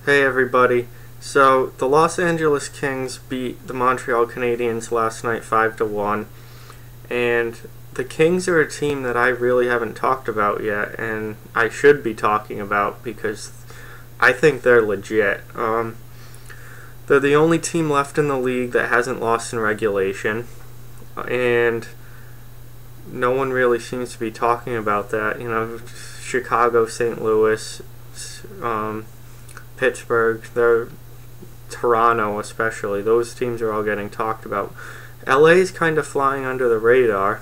Hey everybody. So the Los Angeles Kings beat the Montreal Canadiens last night 5-1, and the Kings are a team that I really haven't talked about yet, and I should be talking about because I think they're legit. They're the only team left in the league that hasn't lost in regulation, and no one really seems to be talking about that. Chicago, St. Louis, Pittsburgh, Toronto especially, those teams are all getting talked about. LA is kind of flying under the radar,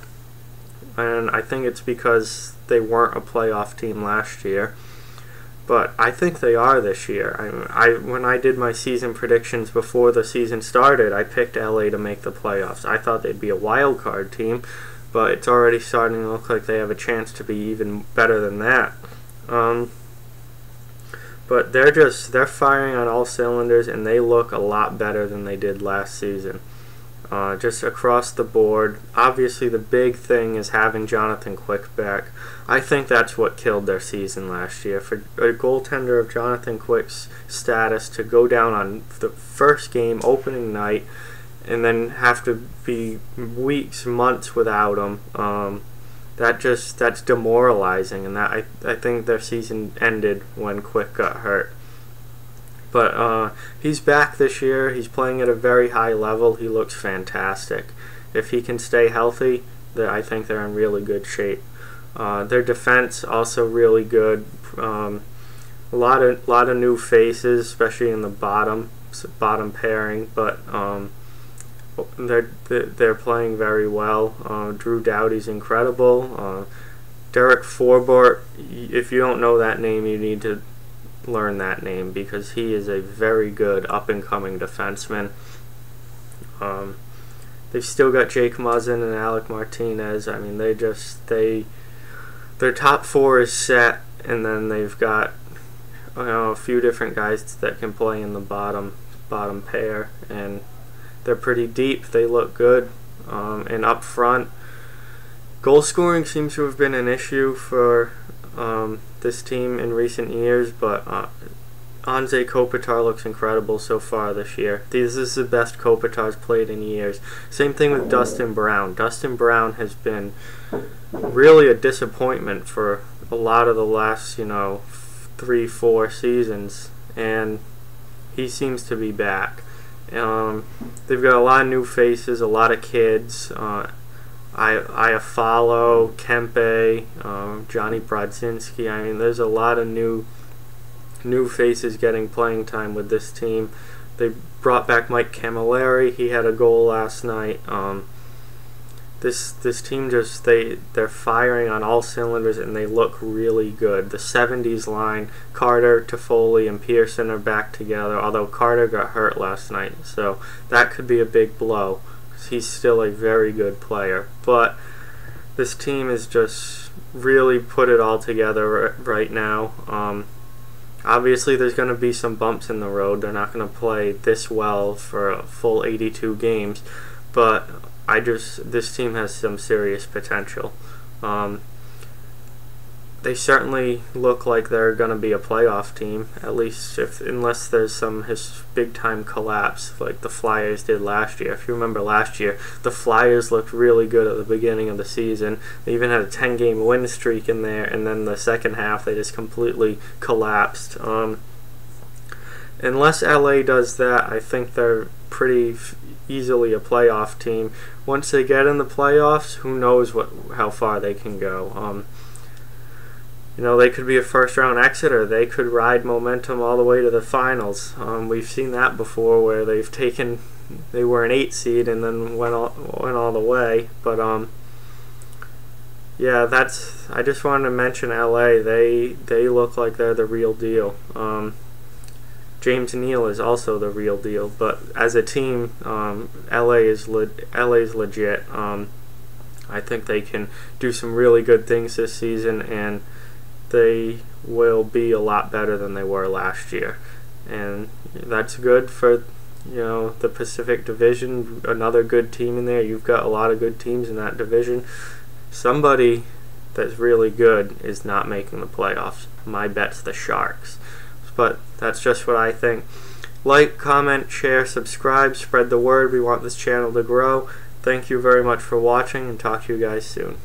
and I think it's because they weren't a playoff team last year, but I think they are this year. When I did my season predictions before the season started, I picked LA to make the playoffs. I thought they'd be a wild card team, but it's already starting to look like they have a chance to be even better than that. But they're firing on all cylinders, and they look a lot better than they did last season. Just across the board. Obviously, the big thing is having Jonathan Quick back. I think that's what killed their season last year. For a goaltender of Jonathan Quick's status to go down on the first game, opening night, and then have to be weeks, months without him, that's demoralizing, and I think their season ended when Quick got hurt. But he's back this year. He's playing at a very high level. He looks fantastic. If he can stay healthy, I think they're in really good shape. Their defense also really good. A lot of new faces, especially in the bottom pairing, but they're playing very well. Drew Doughty's incredible. Derek Forbort, if you don't know that name, you need to learn that name because he is a very good up-and-coming defenseman. They've still got Jake Muzzin and Alec Martinez. I mean, their top four is set, and then they've got a few different guys that can play in the bottom pair, and they're pretty deep. They look good. And up front, goal scoring seems to have been an issue for this team in recent years, but Anze Kopitar looks incredible so far this year. This is the best Kopitar's played in years. Same thing with Dustin Brown. Dustin Brown has been really a disappointment for a lot of the last 3-4 seasons, and he seems to be back. They've got a lot of new faces, a lot of kids. Iafallo, Kempe, Johnny Brodzinski. I mean, there's a lot of new faces getting playing time with this team. They brought back Mike Camilleri. He had a goal last night. This team they're firing on all cylinders, and they look really good. The 70s line, Carter, Toffoli, and Pearson are back together, although Carter got hurt last night, so that could be a big blow. He's still a very good player, but this team is just really put it all together right now. Obviously, there's going to be some bumps in the road. They're not going to play this well for a full 82 games, but this team has some serious potential. They certainly look like they're going to be a playoff team, at least unless there's some big-time collapse like the Flyers did last year. If you remember last year, the Flyers looked really good at the beginning of the season. They even had a 10-game win streak in there, and then the second half they just completely collapsed. Unless LA does that, I think they're pretty easily a playoff team. Once they get in the playoffs, who knows how far they can go. They could be a first-round exit, or they could ride momentum all the way to the finals. We've seen that before, where they were an 8 seed and then went all the way. But yeah, I just wanted to mention LA. They look like they're the real deal. James Neal is also the real deal, but as a team, LA's legit. I think they can do some really good things this season, and they will be a lot better than they were last year, and that's good for the Pacific Division. Another good team in there. You've got a lot of good teams in that division. Somebody that's really good is not making the playoffs. My bet's the Sharks. but that's just what I think. Like, comment, share, subscribe, spread the word. We want this channel to grow. Thank you very much for watching, and talk to you guys soon.